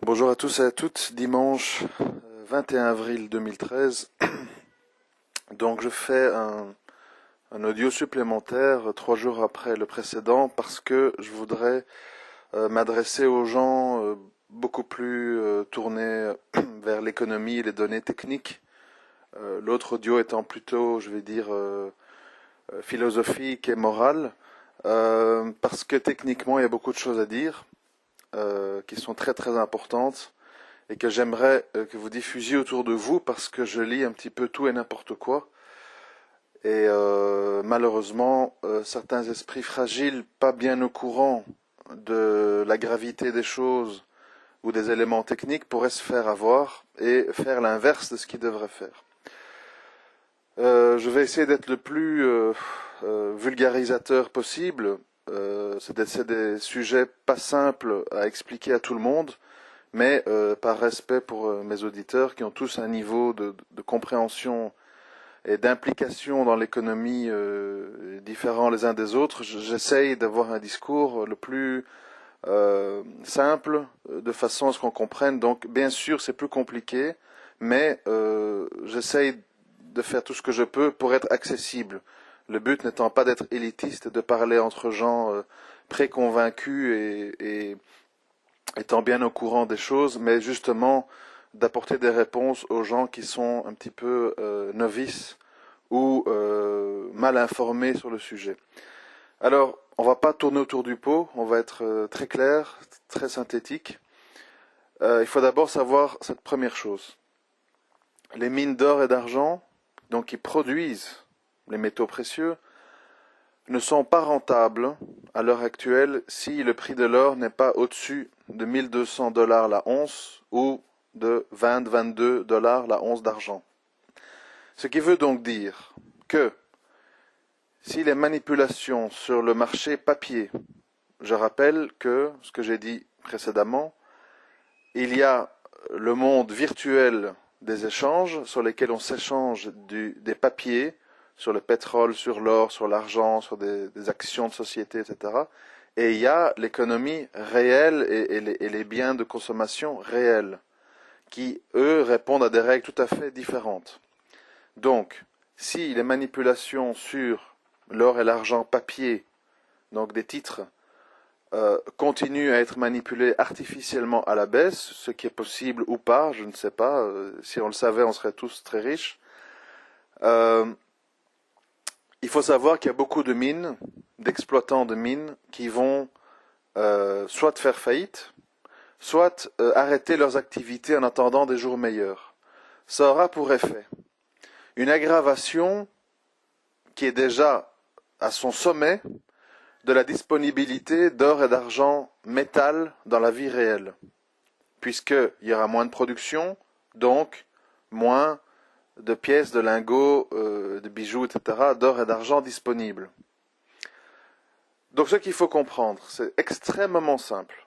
Bonjour à tous et à toutes, dimanche 21 avril 2013. Donc je fais un audio supplémentaire 3 jours après le précédent parce que je voudrais m'adresser aux gens beaucoup plus tournés vers l'économie et les données techniques. L'autre audio étant plutôt, je vais dire, philosophique et morale, parce que techniquement il y a beaucoup de choses à dire qui sont très très importantes et que j'aimerais que vous diffusiez autour de vous parce que je lis un petit peu tout et n'importe quoi. Et malheureusement, certains esprits fragiles, pas bien au courant de la gravité des choses ou des éléments techniques, pourraient se faire avoir et faire l'inverse de ce qu'ils devraient faire. Je vais essayer d'être le plus vulgarisateur possible. C'est des sujets pas simples à expliquer à tout le monde, mais par respect pour mes auditeurs qui ont tous un niveau de compréhension et d'implication dans l'économie différents les uns des autres, j'essaye d'avoir un discours le plus simple, de façon à ce qu'on comprenne. Donc bien sûr c'est plus compliqué, mais j'essaye de faire tout ce que je peux pour être accessible. Le but n'étant pas d'être élitiste, de parler entre gens préconvaincus et étant bien au courant des choses, mais justement d'apporter des réponses aux gens qui sont un petit peu novices ou mal informés sur le sujet. Alors, on va pas tourner autour du pot, on va être très clair, très synthétique. Il faut d'abord savoir cette première chose. Les mines d'or et d'argent, donc qui produisent les métaux précieux, ne sont pas rentables à l'heure actuelle si le prix de l'or n'est pas au-dessus de 1200 dollars la once ou de 20-22 dollars la once d'argent. Ce qui veut donc dire que si les manipulations sur le marché papier, je rappelle que ce que j'ai dit précédemment, il y a le monde virtuel des échanges sur lesquels on s'échange des papiers sur le pétrole, sur l'or, sur l'argent, sur des actions de société, etc. Et il y a l'économie réelle et les biens de consommation réels, qui, eux, répondent à des règles tout à fait différentes. Donc, si les manipulations sur l'or et l'argent papier, donc des titres, continuent à être manipulés artificiellement à la baisse, ce qui est possible ou pas, je ne sais pas, si on le savait, on serait tous très riches. Il faut savoir qu'il y a beaucoup de mines, d'exploitants de mines, qui vont soit faire faillite, soit arrêter leurs activités en attendant des jours meilleurs. Ça aura pour effet une aggravation qui est déjà à son sommet de la disponibilité d'or et d'argent métal dans la vie réelle, puisqu'il y aura moins de production, donc moins de pièces, de lingots, de bijoux, etc., d'or et d'argent disponibles. Donc ce qu'il faut comprendre, c'est extrêmement simple.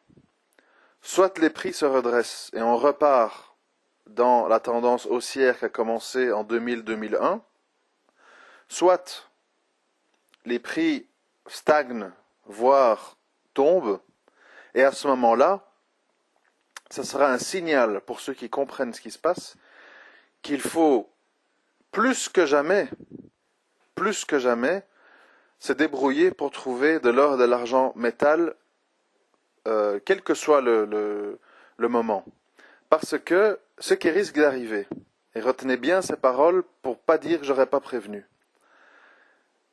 Soit les prix se redressent et on repart dans la tendance haussière qui a commencé en 2000-2001, soit les prix stagnent, voire tombent, et à ce moment-là, ça sera un signal pour ceux qui comprennent ce qui se passe, qu'il faut plus que jamais, se débrouiller pour trouver de l'or et de l'argent métal, quel que soit le moment. Parce que ce qui risque d'arriver, et retenez bien ces paroles pour pas dire que j'aurais pas prévenu,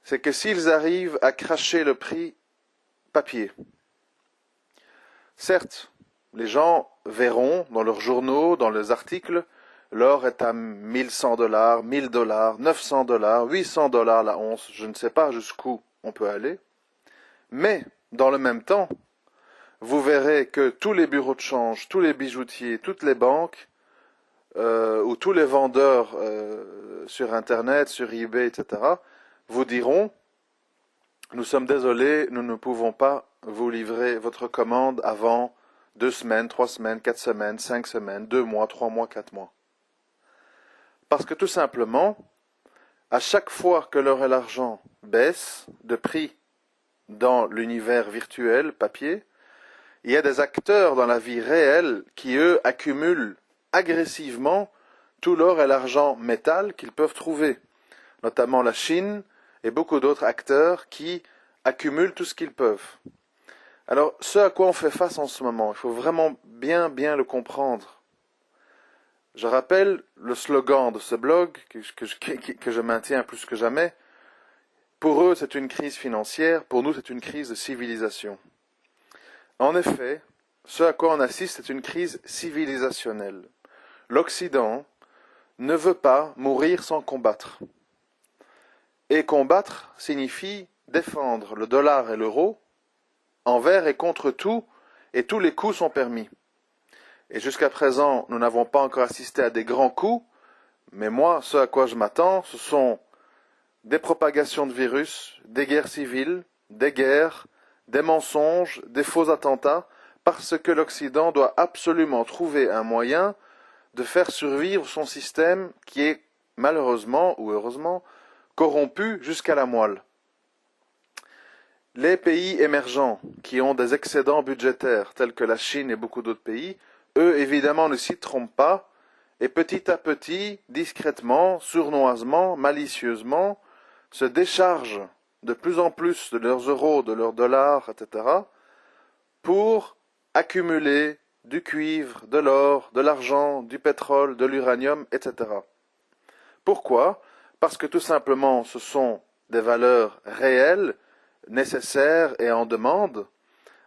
c'est que s'ils arrivent à cracher le prix papier, certes, les gens verront dans leurs journaux, dans les articles, l'or est à 1100 dollars, 1000 dollars, 900 dollars, 800 dollars la once, je ne sais pas jusqu'où on peut aller. Mais, dans le même temps, vous verrez que tous les bureaux de change, tous les bijoutiers, toutes les banques, ou tous les vendeurs sur Internet, sur eBay, etc., vous diront, nous sommes désolés, nous ne pouvons pas vous livrer votre commande avant 2 semaines, 3 semaines, 4 semaines, 5 semaines, 2 mois, 3 mois, 4 mois. Parce que tout simplement, à chaque fois que l'or et l'argent baissent de prix dans l'univers virtuel, papier, il y a des acteurs dans la vie réelle qui, eux, accumulent agressivement tout l'or et l'argent métal qu'ils peuvent trouver, notamment la Chine et beaucoup d'autres acteurs qui accumulent tout ce qu'ils peuvent. Alors, ce à quoi on fait face en ce moment, il faut vraiment bien le comprendre. Je rappelle le slogan de ce blog que je maintiens plus que jamais. Pour eux, c'est une crise financière, pour nous, c'est une crise de civilisation. En effet, ce à quoi on assiste, c'est une crise civilisationnelle. L'Occident ne veut pas mourir sans combattre. Et combattre signifie défendre le dollar et l'euro envers et contre tout, et tous les coups sont permis. Et jusqu'à présent, nous n'avons pas encore assisté à des grands coups, mais moi, ce à quoi je m'attends, ce sont des propagations de virus, des guerres civiles, des guerres, des mensonges, des faux attentats, parce que l'Occident doit absolument trouver un moyen de faire survivre son système qui est malheureusement ou heureusement corrompu jusqu'à la moelle. Les pays émergents qui ont des excédents budgétaires tels que la Chine et beaucoup d'autres pays, eux évidemment ne s'y trompent pas et petit à petit, discrètement, sournoisement, malicieusement, se déchargent de plus en plus de leurs euros, de leurs dollars, etc., pour accumuler du cuivre, de l'or, de l'argent, du pétrole, de l'uranium, etc. Pourquoi? Parce que tout simplement ce sont des valeurs réelles, nécessaires et en demande,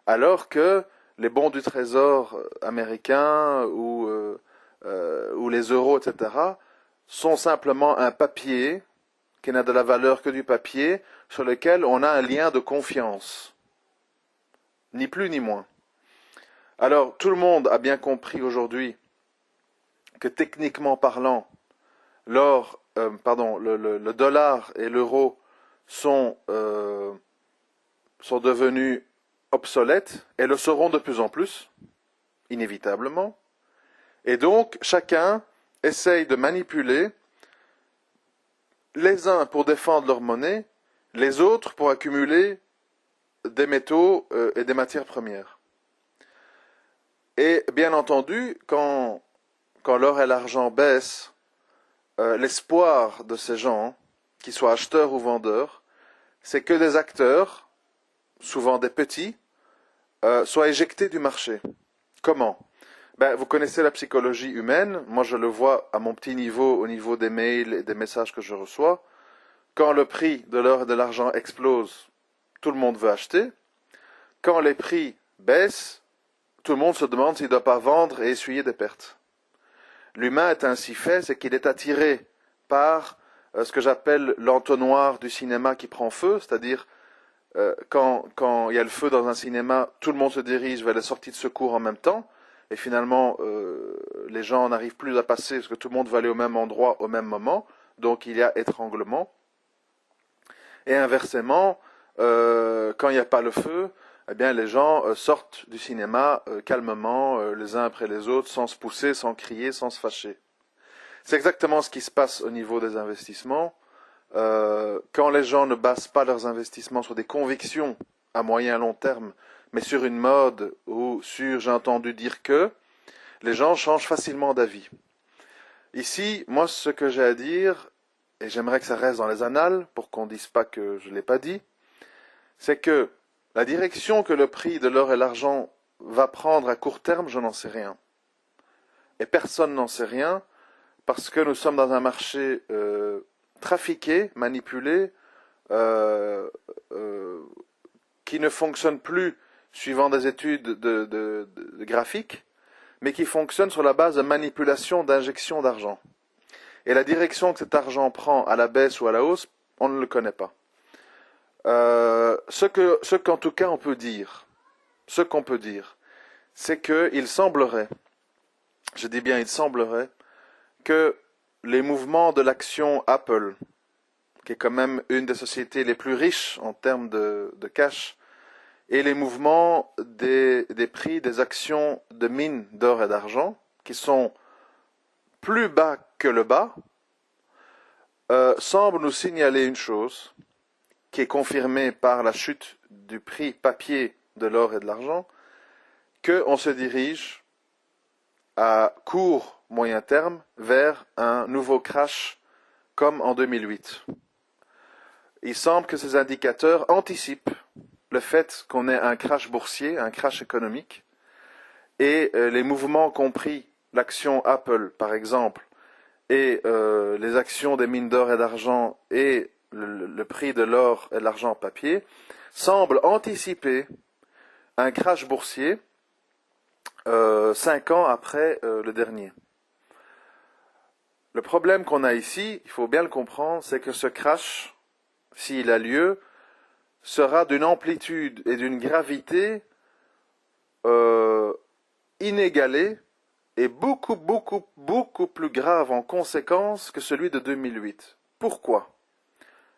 alors que les bons du trésor américains ou les euros, etc., sont simplement un papier qui n'a de la valeur que du papier, sur lequel on a un lien de confiance. Ni plus ni moins. Alors, tout le monde a bien compris aujourd'hui que techniquement parlant, le dollar et l'euro sont devenus obsolètes et le seront de plus en plus, inévitablement. Et donc, chacun essaye de manipuler les uns pour défendre leur monnaie, les autres pour accumuler des métaux et des matières premières. Et bien entendu, quand l'or et l'argent baissent, l'espoir de ces gens, qu'ils soient acheteurs ou vendeurs, c'est que des acteurs, souvent des petits, soient éjectés du marché. Comment? Vous connaissez la psychologie humaine, moi je le vois à mon petit niveau, au niveau des mails et des messages que je reçois. Quand le prix de l'or et de l'argent explose, tout le monde veut acheter. Quand les prix baissent, tout le monde se demande s'il ne doit pas vendre et essuyer des pertes. L'humain est ainsi fait, c'est qu'il est attiré par ce que j'appelle l'entonnoir du cinéma qui prend feu, c'est-à-dire quand il y a le feu dans un cinéma, tout le monde se dirige vers les sorties de secours en même temps, et finalement les gens n'arrivent plus à passer parce que tout le monde va aller au même endroit au même moment, donc il y a étranglement. Et inversement, quand il n'y a pas le feu, eh bien les gens sortent du cinéma calmement, les uns après les autres, sans se pousser, sans crier, sans se fâcher. C'est exactement ce qui se passe au niveau des investissements. Quand les gens ne basent pas leurs investissements sur des convictions à moyen et long terme, mais sur une mode ou sur j'ai entendu dire que, les gens changent facilement d'avis. Ici, moi, ce que j'ai à dire, et j'aimerais que ça reste dans les annales pour qu'on ne dise pas que je ne l'ai pas dit, c'est que la direction que le prix de l'or et l'argent va prendre à court terme, je n'en sais rien. Et personne n'en sait rien parce que nous sommes dans un marché trafiqué, manipulé, qui ne fonctionne plus suivant des études de graphiques, mais qui fonctionne sur la base de manipulation, d'injection d'argent. Et la direction que cet argent prend à la baisse ou à la hausse, on ne le connaît pas. Ce qu'en tout cas on peut dire, c'est qu'il semblerait, je dis bien il semblerait, que les mouvements de l'action Apple, qui est quand même une des sociétés les plus riches en termes de cash, et les mouvements des prix des actions de mines d'or et d'argent, qui sont plus bas que le bas, semblent nous signaler une chose, qui est confirmée par la chute du prix papier de l'or et de l'argent, qu'on se dirige à court, moyen terme vers un nouveau crash comme en 2008. Il semble que ces indicateurs anticipent le fait qu'on ait un crash boursier, un crash économique, et les mouvements compris l'action Apple, par exemple, et les actions des mines d'or et d'argent et le prix de l'or et de l'argent en papier, semblent anticiper un crash boursier 5 ans après le dernier. Le problème qu'on a ici, il faut bien le comprendre, c'est que ce crash, s'il a lieu, sera d'une amplitude et d'une gravité inégalée et beaucoup plus grave en conséquence que celui de 2008. Pourquoi?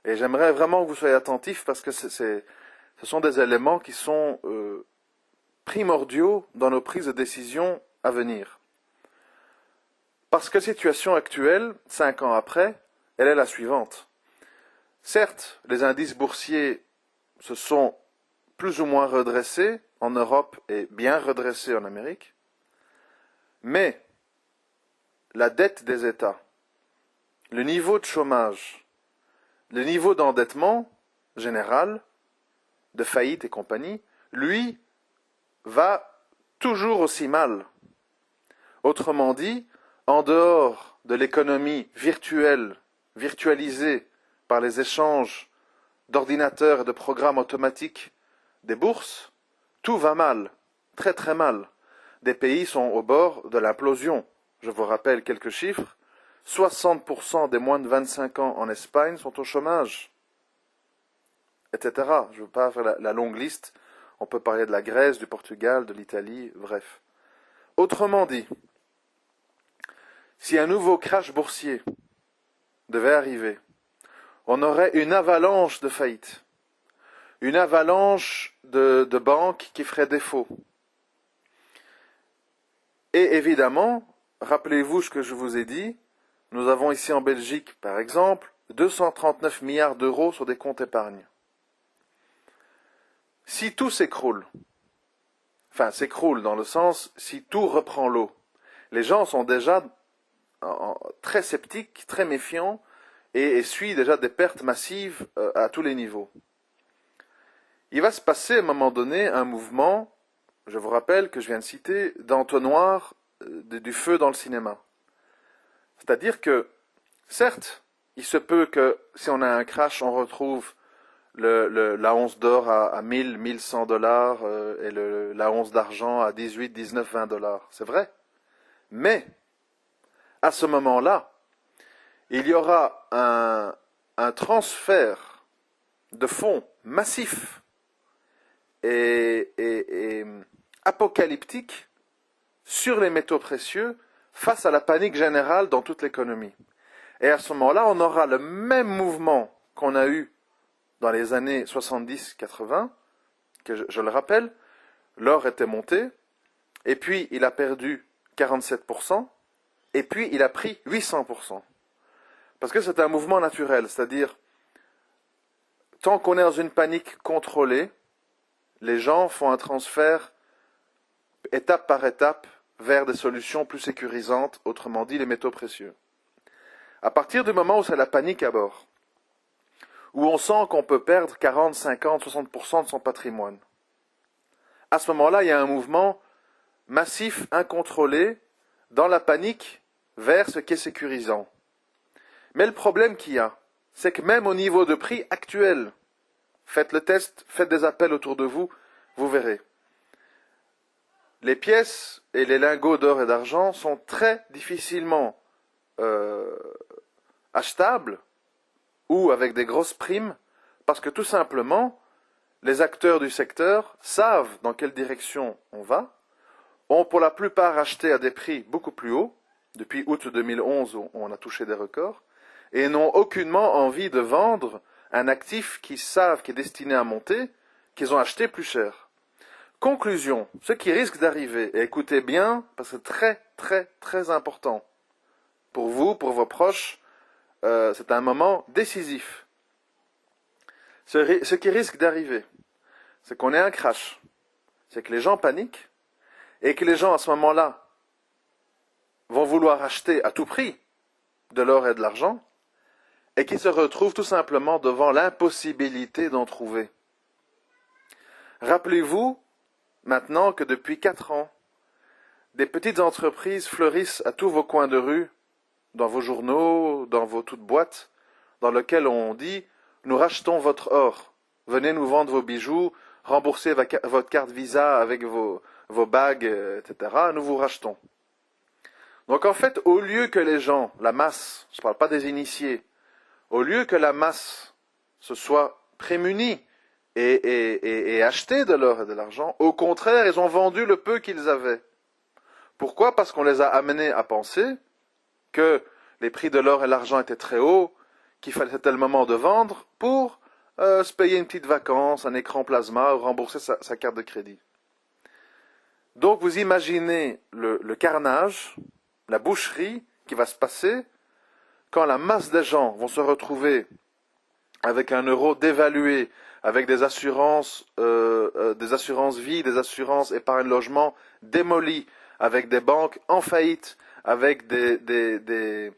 Et j'aimerais vraiment que vous soyez attentifs parce que ce sont des éléments qui sont primordiaux dans nos prises de décision à venir. Parce que la situation actuelle, 5 ans après, elle est la suivante. Certes, les indices boursiers se sont plus ou moins redressés en Europe et bien redressés en Amérique, mais la dette des États, le niveau de chômage, le niveau d'endettement général, de faillite et compagnie, lui, va toujours aussi mal. Autrement dit, en dehors de l'économie virtuelle, virtualisée par les échanges d'ordinateurs et de programmes automatiques des bourses, tout va mal, très très mal. Des pays sont au bord de l'implosion. Je vous rappelle quelques chiffres. 60% des moins de 25 ans en Espagne sont au chômage, etc. Je ne veux pas faire la longue liste. On peut parler de la Grèce, du Portugal, de l'Italie, bref. Autrement dit, si un nouveau crash boursier devait arriver, on aurait une avalanche de faillites, une avalanche de banques qui feraient défaut. Et évidemment, rappelez-vous ce que je vous ai dit, nous avons ici en Belgique, par exemple, 239 milliards d'euros sur des comptes épargne. Si tout s'écroule, enfin s'écroule dans le sens, si tout reprend l'eau, les gens sont déjà très sceptiques, très méfiants, et essuient déjà des pertes massives à tous les niveaux. Il va se passer à un moment donné un mouvement, je vous rappelle que je viens de citer, d'entonnoir du feu dans le cinéma. C'est-à-dire que, certes, il se peut que si on a un crash, on retrouve la once d'or à 1000, 1100 dollars et la once d'argent à 18, 19, 20 dollars. C'est vrai. Mais, à ce moment-là, il y aura un transfert de fonds massif et apocalyptique sur les métaux précieux face à la panique générale dans toute l'économie. Et à ce moment-là, on aura le même mouvement qu'on a eu dans les années 70-80, que je le rappelle, l'or était monté, et puis il a perdu 47%, et puis il a pris 800%. Parce que c'est un mouvement naturel, c'est-à-dire, tant qu'on est dans une panique contrôlée, les gens font un transfert étape par étape vers des solutions plus sécurisantes, autrement dit les métaux précieux. À partir du moment où c'est la panique à bord, où on sent qu'on peut perdre 40, 50, 60% de son patrimoine, à ce moment-là, il y a un mouvement massif, incontrôlé, dans la panique, vers ce qui est sécurisant. Mais le problème qu'il y a, c'est que même au niveau de prix actuel, faites le test, faites des appels autour de vous, vous verrez. Les pièces et les lingots d'or et d'argent sont très difficilement achetables ou avec des grosses primes parce que tout simplement, les acteurs du secteur savent dans quelle direction on va, ont pour la plupart acheté à des prix beaucoup plus hauts, depuis août 2011 où on a touché des records, et n'ont aucunement envie de vendre un actif qu'ils savent qui est destiné à monter, qu'ils ont acheté plus cher. Conclusion, ce qui risque d'arriver, et écoutez bien, parce que c'est très important, pour vous, pour vos proches, c'est un moment décisif. Ce qui risque d'arriver, c'est qu'on ait un crash, c'est que les gens paniquent, et que les gens à ce moment-là vont vouloir acheter à tout prix de l'or et de l'argent, et qui se retrouvent tout simplement devant l'impossibilité d'en trouver. Rappelez-vous maintenant que depuis 4 ans, des petites entreprises fleurissent à tous vos coins de rue, dans vos journaux, dans vos toutes boîtes, dans lesquelles on dit « Nous rachetons votre or, venez nous vendre vos bijoux, remboursez votre carte Visa avec vos bagues, etc. Nous vous rachetons. » Donc en fait, au lieu que les gens, la masse, je ne parle pas des initiés, au lieu que la masse se soit prémunie et acheté de l'or et de l'argent, au contraire, ils ont vendu le peu qu'ils avaient. Pourquoi? Parce qu'on les a amenés à penser que les prix de l'or et l'argent étaient très hauts, qu'il fallait c'était le moment de vendre pour se payer une petite vacance, un écran plasma ou rembourser sa carte de crédit. Donc vous imaginez le carnage, la boucherie qui va se passer quand la masse des gens vont se retrouver avec un euro dévalué, avec des assurances vie, des assurances épargne logement démolies, avec des banques en faillite, avec des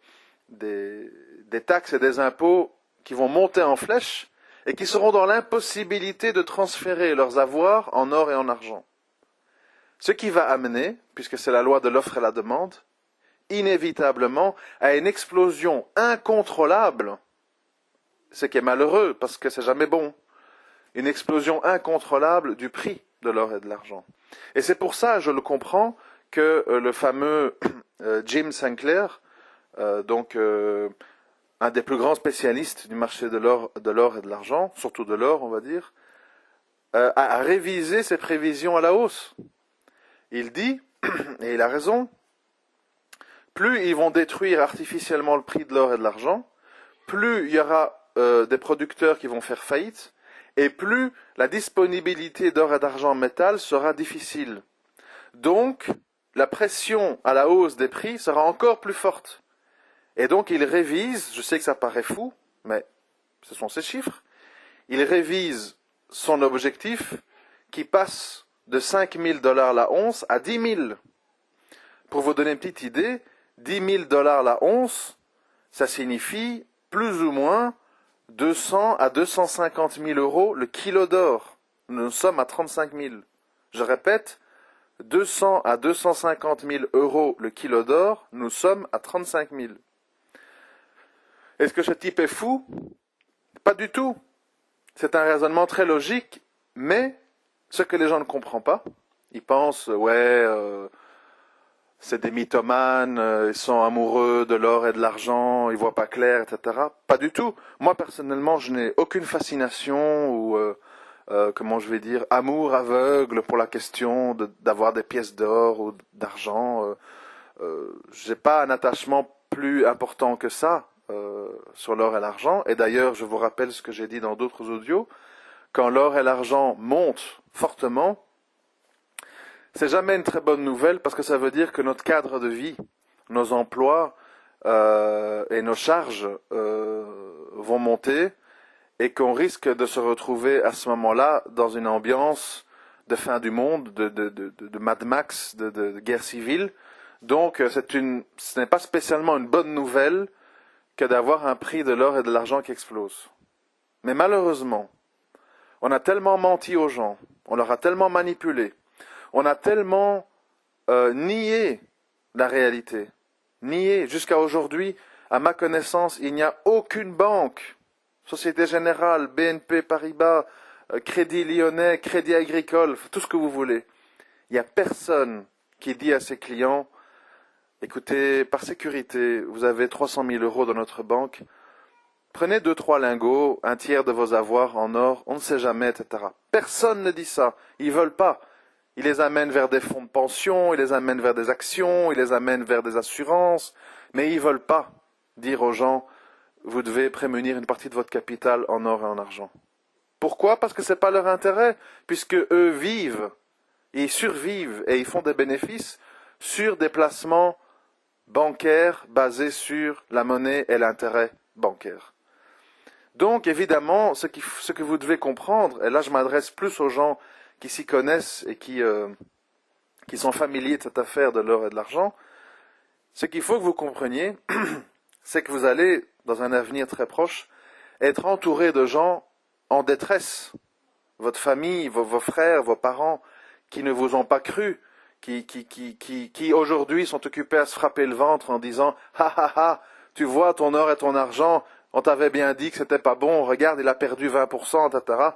taxes et des impôts qui vont monter en flèche et qui seront dans l'impossibilité de transférer leurs avoirs en or et en argent. Ce qui va amener, puisque c'est la loi de l'offre et la demande, inévitablement à une explosion incontrôlable, ce qui est malheureux parce que c'est jamais bon, une explosion incontrôlable du prix de l'or et de l'argent. Et c'est pour ça, je le comprends, que le fameux Jim Sinclair, un des plus grands spécialistes du marché de l'or et de l'argent, surtout de l'or, on va dire, a révisé ses prévisions à la hausse. Il dit, et il a raison, plus ils vont détruire artificiellement le prix de l'or et de l'argent, plus il y aura des producteurs qui vont faire faillite, et plus la disponibilité d'or et d'argent en métal sera difficile. Donc, la pression à la hausse des prix sera encore plus forte. Et donc, il révise, je sais que ça paraît fou, mais ce sont ces chiffres, il révise son objectif qui passe de 5 000 $ la once à 10 000. Pour vous donner une petite idée, 10 000 $ la once, ça signifie plus ou moins 200 à 250 000 euros le kilo d'or. Nous sommes à 35 000. Je répète, 200 à 250 000 euros le kilo d'or, nous sommes à 35 000. Est-ce que ce type est fou? Pas du tout. C'est un raisonnement très logique, mais ce que les gens ne comprennent pas, ils pensent, c'est des mythomanes, ils sont amoureux de l'or et de l'argent, ils voient pas clair, etc. Pas du tout. Moi, personnellement, je n'ai aucune fascination ou, amour aveugle pour la question d'avoir des pièces d'or ou d'argent. J'ai pas un attachement plus important que ça sur l'or et l'argent. Et d'ailleurs, je vous rappelle ce que j'ai dit dans d'autres audios. Quand l'or et l'argent montent fortement, c'est jamais une très bonne nouvelle parce que ça veut dire que notre cadre de vie, nos emplois et nos charges vont monter et qu'on risque de se retrouver à ce moment-là dans une ambiance de fin du monde, de Mad Max, de guerre civile. Donc ce n'est pas spécialement une bonne nouvelle que d'avoir un prix de l'or et de l'argent qui explose. Mais malheureusement, on a tellement menti aux gens, on leur a tellement manipulé, on a tellement nié la réalité, nié jusqu'à aujourd'hui, à ma connaissance, il n'y a aucune banque, Société Générale, BNP Paribas, Crédit Lyonnais, Crédit Agricole, tout ce que vous voulez. Il n'y a personne qui dit à ses clients, écoutez, par sécurité, vous avez 300 000 euros dans notre banque, prenez 2-3 lingots, un tiers de vos avoirs en or, on ne sait jamais, etc. Personne ne dit ça. Ils veulent pas. Ils les amènent vers des fonds de pension, ils les amènent vers des actions, ils les amènent vers des assurances, mais ils veulent pas dire aux gens, vous devez prémunir une partie de votre capital en or et en argent. Pourquoi? Parce que c'est pas leur intérêt, puisque eux vivent, ils survivent et ils font des bénéfices sur des placements bancaires basés sur la monnaie et l'intérêt bancaire. Donc, évidemment, ce que vous devez comprendre, et là je m'adresse plus aux gens qui s'y connaissent et qui qui sont familiers de cette affaire de l'or et de l'argent, ce qu'il faut que vous compreniez, c'est que vous allez, dans un avenir très proche, être entouré de gens en détresse. Votre famille, vos frères, vos parents, qui ne vous ont pas cru, qui aujourd'hui sont occupés à se frapper le ventre en disant « Ha ha ha, tu vois ton or et ton argent, on t'avait bien dit que c'était pas bon, regarde, il a perdu 20%, etc. »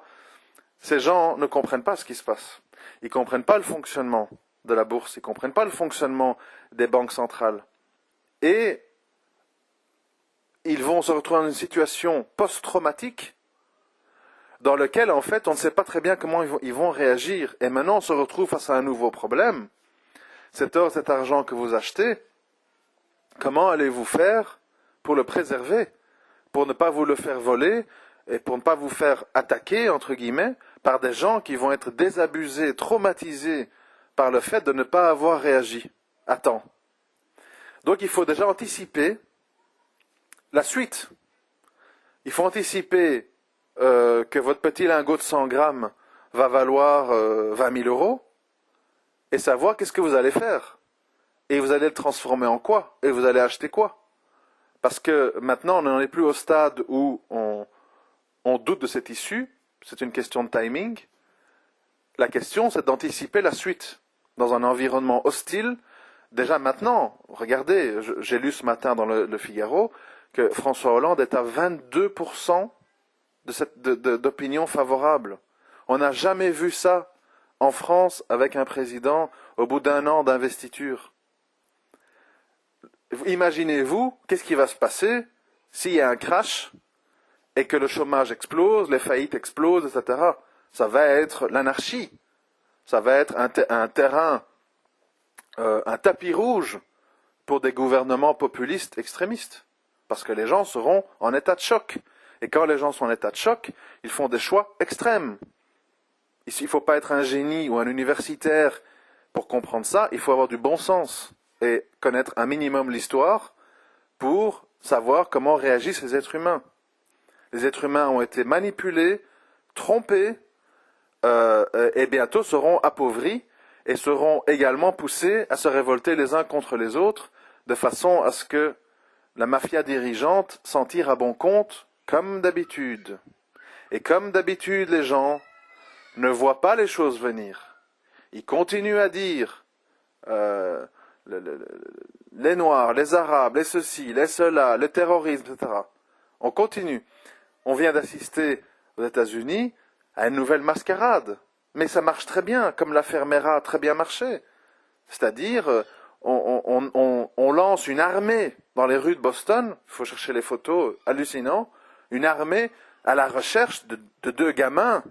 Ces gens ne comprennent pas ce qui se passe. Ils comprennent pas le fonctionnement de la bourse, ils comprennent pas le fonctionnement des banques centrales. Et ils vont se retrouver dans une situation post-traumatique dans laquelle, en fait, on ne sait pas très bien comment ils vont réagir. Et maintenant, on se retrouve face à un nouveau problème. Cet or, cet argent que vous achetez, comment allez-vous faire pour le préserver, pour ne pas vous le faire voler et pour ne pas vous faire attaquer, entre guillemets, par des gens qui vont être désabusés, traumatisés par le fait de ne pas avoir réagi à temps. Donc il faut déjà anticiper la suite. Il faut anticiper que votre petit lingot de 100 grammes va valoir 20 000 euros et savoir qu'est-ce que vous allez faire. Et vous allez le transformer en quoi? Et vous allez acheter quoi? Parce que maintenant, on n'en est plus au stade où on doute de cette issue. C'est une question de timing. La question, c'est d'anticiper la suite. Dans un environnement hostile, déjà maintenant, regardez, j'ai lu ce matin dans le Figaro que François Hollande est à 22% d'opinion favorable. On n'a jamais vu ça en France avec un président au bout d'un an d'investiture. Imaginez-vous, qu'est-ce qui va se passer s'il y a un crash et que le chômage explose, les faillites explosent, etc. Ça va être l'anarchie. Ça va être un terrain, un tapis rouge pour des gouvernements populistes extrémistes. Parce que les gens seront en état de choc. Et quand les gens sont en état de choc, ils font des choix extrêmes. Il ne faut pas être un génie ou un universitaire pour comprendre ça. Il faut avoir du bon sens et connaître un minimum l'histoire pour savoir comment réagissent les êtres humains. Les êtres humains ont été manipulés, trompés, et bientôt seront appauvris et seront également poussés à se révolter les uns contre les autres de façon à ce que la mafia dirigeante s'en tire à bon compte comme d'habitude. Et comme d'habitude, les gens ne voient pas les choses venir. Ils continuent à dire les Noirs, les Arabes, les ceci, les cela, le terrorisme, etc. On continue. On vient d'assister aux États-Unis à une nouvelle mascarade. Mais ça marche très bien, comme l'affaire Mera a très bien marché. C'est-à-dire, on lance une armée dans les rues de Boston, il faut chercher les photos hallucinants, une armée à la recherche de deux gamins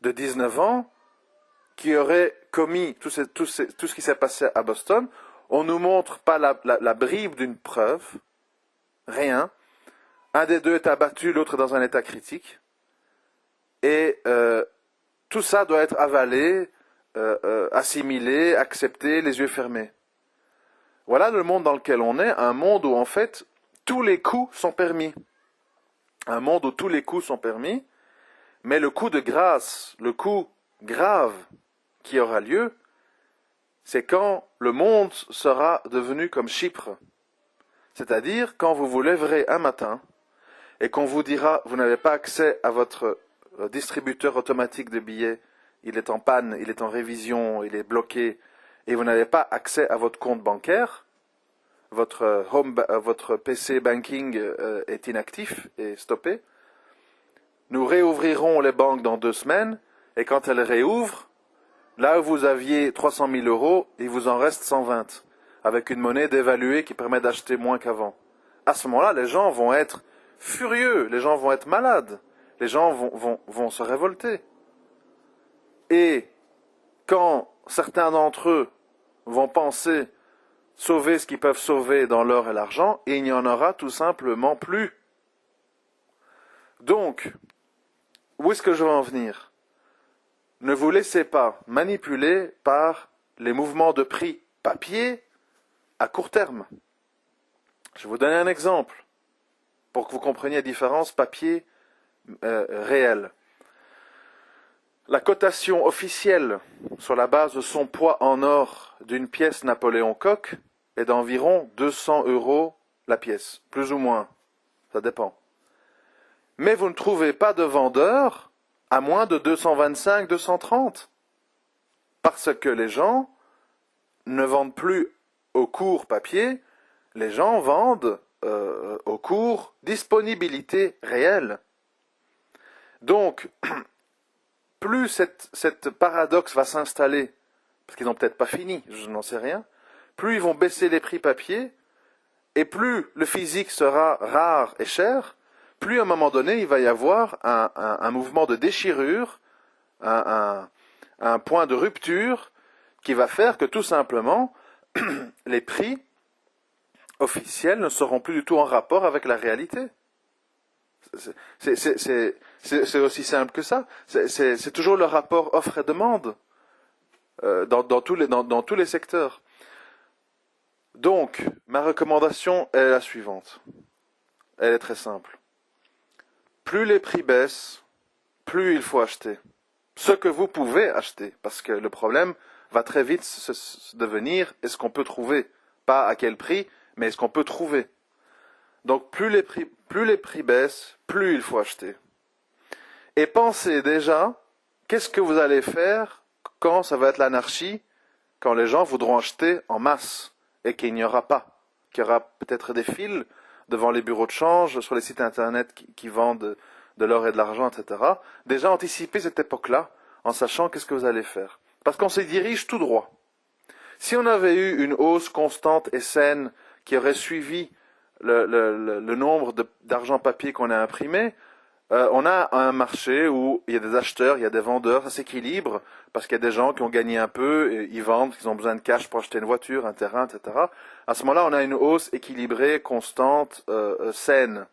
de 19 ans qui auraient commis tout ce qui s'est passé à Boston. On ne nous montre pas la bribe d'une preuve, rien. Un des deux est abattu, l'autre est dans un état critique. Et tout ça doit être avalé, assimilé, accepté, les yeux fermés. Voilà le monde dans lequel on est, un monde où en fait tous les coups sont permis. Un monde où tous les coups sont permis, mais le coup de grâce, le coup grave qui aura lieu, c'est quand le monde sera devenu comme Chypre. C'est-à-dire quand vous vous lèverez un matin et qu'on vous dira vous n'avez pas accès à votre distributeur automatique de billets, il est en panne, il est en révision, il est bloqué, et vous n'avez pas accès à votre compte bancaire, votre PC banking est inactif et stoppé. Nous réouvrirons les banques dans 2 semaines, et quand elles réouvrent, là où vous aviez 300 000 euros, il vous en reste 120, avec une monnaie dévaluée qui permet d'acheter moins qu'avant. À ce moment-là, les gens vont être furieux, les gens vont être malades, les gens vont se révolter. Et quand certains d'entre eux vont penser sauver ce qu'ils peuvent sauver dans l'or et l'argent, et il n'y en aura tout simplement plus. Donc, où est-ce que je veux en venir? Ne vous laissez pas manipuler par les mouvements de prix papier à court terme. Je vais vous donner un exemple pour que vous compreniez la différence papier réel. La cotation officielle sur la base de son poids en or d'une pièce Napoléon Coq est d'environ 200 € la pièce, plus ou moins, ça dépend. Mais vous ne trouvez pas de vendeur à moins de 225, 230, parce que les gens ne vendent plus au cours papier, les gens vendent au cours disponibilité réelle. Donc, plus cette paradoxe va s'installer, parce qu'ils n'ont peut-être pas fini, je n'en sais rien, plus ils vont baisser les prix papier, et plus le physique sera rare et cher, plus à un moment donné, il va y avoir un mouvement de déchirure, un point de rupture, qui va faire que tout simplement, les prix officiels ne seront plus du tout en rapport avec la réalité. C'est aussi simple que ça. C'est toujours le rapport offre et demande dans tous les secteurs. Donc, ma recommandation est la suivante. Elle est très simple. Plus les prix baissent, plus il faut acheter. Ce que vous pouvez acheter, parce que le problème va très vite devenir est-ce qu'on peut trouver, pas à quel prix, mais est-ce qu'on peut trouver. Donc plus les prix baissent, plus il faut acheter. Et pensez déjà, qu'est-ce que vous allez faire quand ça va être l'anarchie, quand les gens voudront acheter en masse, et qu'il n'y aura pas, qu'il y aura peut-être des files devant les bureaux de change, sur les sites internet qui vendent de l'or et de l'argent, etc. Déjà anticiper cette époque-là, en sachant qu'est-ce que vous allez faire. Parce qu'on se dirige tout droit. Si on avait eu une hausse constante et saine qui aurait suivi le nombre d'argent papier qu'on a imprimé, on a un marché où il y a des acheteurs, il y a des vendeurs, ça s'équilibre, parce qu'il y a des gens qui ont gagné un peu, et ils vendent, ils ont besoin de cash pour acheter une voiture, un terrain, etc. À ce moment-là, on a une hausse équilibrée, constante, saine.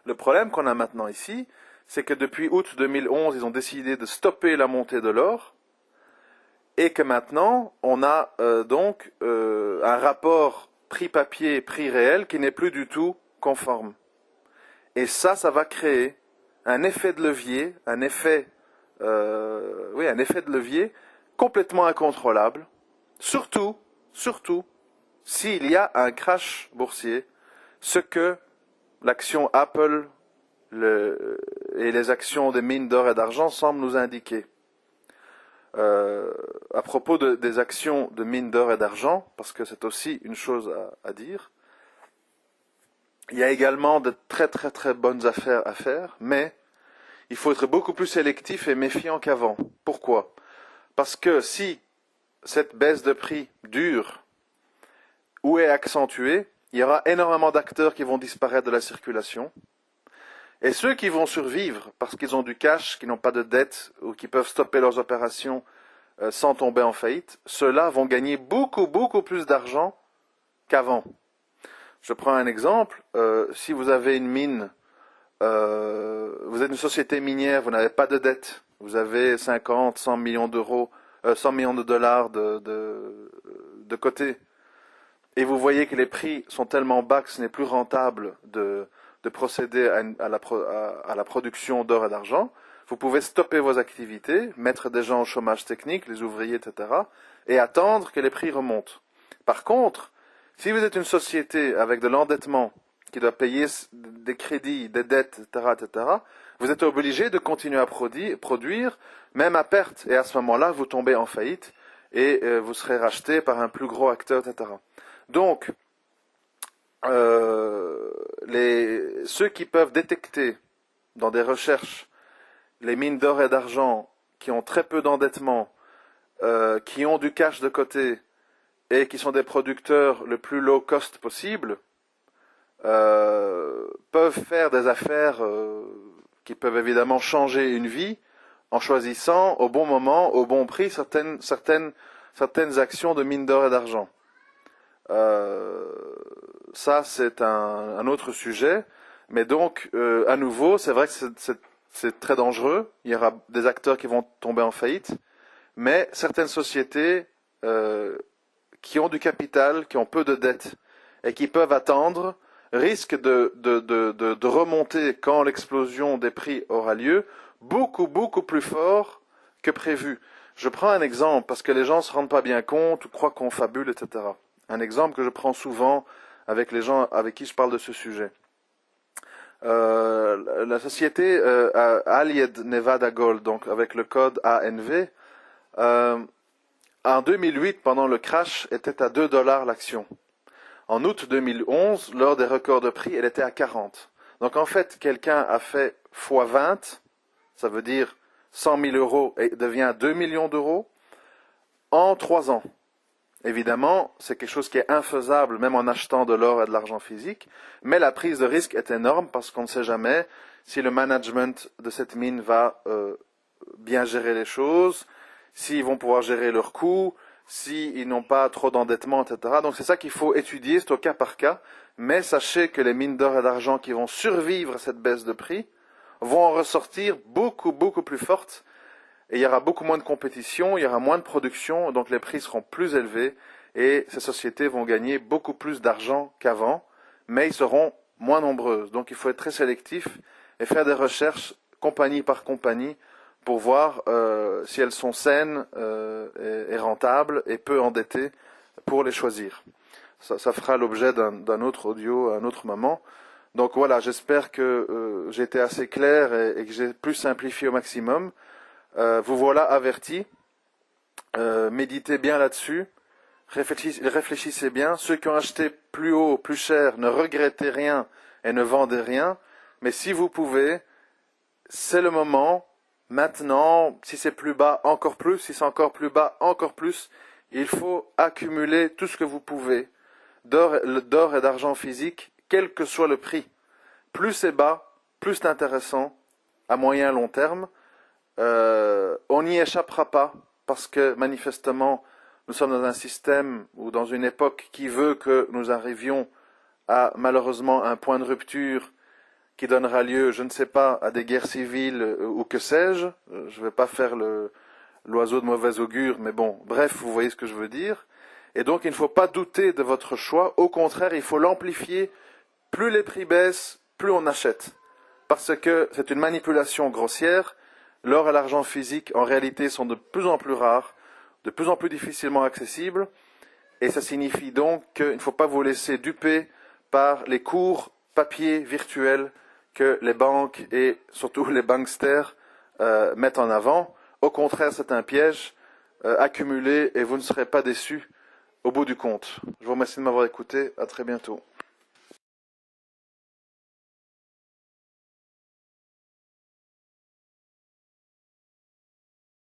Le problème qu'on a maintenant ici, c'est que depuis août 2011, ils ont décidé de stopper la montée de l'or, et que maintenant, on a donc un rapport prix papier, prix réel qui n'est plus du tout conforme. Et ça va créer un effet de levier, un effet de levier complètement incontrôlable, surtout, s'il y a un crash boursier, ce que l'action Apple et les actions des mines d'or et d'argent semblent nous indiquer. À propos des actions de mines d'or et d'argent, parce que c'est aussi une chose à dire, il y a également de très très très bonnes affaires à faire, mais il faut être beaucoup plus sélectif et méfiant qu'avant. Pourquoi? Parce que si cette baisse de prix dure ou est accentuée, il y aura énormément d'acteurs qui vont disparaître de la circulation. Et ceux qui vont survivre parce qu'ils ont du cash, qui n'ont pas de dette ou qui peuvent stopper leurs opérations sans tomber en faillite, ceux-là vont gagner beaucoup plus d'argent qu'avant. Je prends un exemple. Si vous avez une mine, vous êtes une société minière, vous n'avez pas de dette, vous avez 50, 100 millions d'euros, 100 millions de dollars de côté, et vous voyez que les prix sont tellement bas que ce n'est plus rentable de procéder à la production d'or et d'argent, vous pouvez stopper vos activités, mettre des gens au chômage technique, les ouvriers, etc., et attendre que les prix remontent. Par contre, si vous êtes une société avec de l'endettement, qui doit payer des crédits, des dettes, etc., vous êtes obligé de continuer à produire, même à perte. Et à ce moment-là, vous tombez en faillite et vous serez racheté par un plus gros acteur, etc. Donc, ceux qui peuvent détecter dans des recherches les mines d'or et d'argent qui ont très peu d'endettement, qui ont du cash de côté et qui sont des producteurs le plus low cost possible, peuvent faire des affaires qui peuvent évidemment changer une vie en choisissant au bon moment, au bon prix, certaines actions de mines d'or et d'argent. Ça, c'est un autre sujet. Mais donc, à nouveau, c'est vrai que c'est très dangereux. Il y aura des acteurs qui vont tomber en faillite. Mais certaines sociétés qui ont du capital, qui ont peu de dettes et qui peuvent attendre, risquent de remonter quand l'explosion des prix aura lieu beaucoup plus fort que prévu. Je prends un exemple parce que les gens ne se rendent pas bien compte ou croient qu'on fabule, etc. Un exemple que je prends souvent avec les gens avec qui je parle de ce sujet. La société Allied Nevada Gold, donc avec le code ANV, en 2008, pendant le crash, était à 2 dollars l'action. En août 2011, lors des records de prix, elle était à 40. Donc en fait, quelqu'un a fait fois 20, ça veut dire 100 000 euros et devient 2 millions d'euros en 3 ans. Évidemment, c'est quelque chose qui est infaisable même en achetant de l'or et de l'argent physique, mais la prise de risque est énorme parce qu'on ne sait jamais si le management de cette mine va bien gérer les choses, s'ils vont pouvoir gérer leurs coûts, s'ils n'ont pas trop d'endettement, etc. Donc c'est ça qu'il faut étudier, c'est au cas par cas, mais sachez que les mines d'or et d'argent qui vont survivre à cette baisse de prix vont en ressortir beaucoup plus fortes. Et il y aura beaucoup moins de compétition, il y aura moins de production, donc les prix seront plus élevés et ces sociétés vont gagner beaucoup plus d'argent qu'avant, mais ils seront moins nombreuses. Donc il faut être très sélectif et faire des recherches compagnie par compagnie pour voir si elles sont saines et rentables et peu endettées pour les choisir. Ça fera l'objet d'un autre audio à un autre moment. Donc voilà, j'espère que j'ai été assez clair et que j'ai pu simplifier au maximum. Vous voilà avertis, méditez bien là-dessus, réfléchissez bien. Ceux qui ont acheté plus haut, plus cher, ne regrettez rien et ne vendez rien. Mais si vous pouvez, c'est le moment. Maintenant, si c'est plus bas, encore plus. Si c'est encore plus bas, encore plus. Il faut accumuler tout ce que vous pouvez d'or et d'argent physique, quel que soit le prix. Plus c'est bas, plus c'est intéressant à moyen et long terme. On n'y échappera pas parce que manifestement nous sommes dans un système ou dans une époque qui veut que nous arrivions à malheureusement un point de rupture qui donnera lieu, je ne sais pas, à des guerres civiles ou que sais-je. Je ne vais pas faire l'oiseau de mauvais augure, mais bon, bref, vous voyez ce que je veux dire. Et donc il ne faut pas douter de votre choix, au contraire, il faut l'amplifier. Plus les prix baissent, plus on achète. Parce que c'est une manipulation grossière. L'or et l'argent physique, en réalité, sont de plus en plus rares, de plus en plus difficilement accessibles, et ça signifie donc qu'il ne faut pas vous laisser duper par les cours papier virtuels que les banques et surtout les banksters mettent en avant. Au contraire, c'est un piège. Accumulez et vous ne serez pas déçus au bout du compte. Je vous remercie de m'avoir écouté. À très bientôt.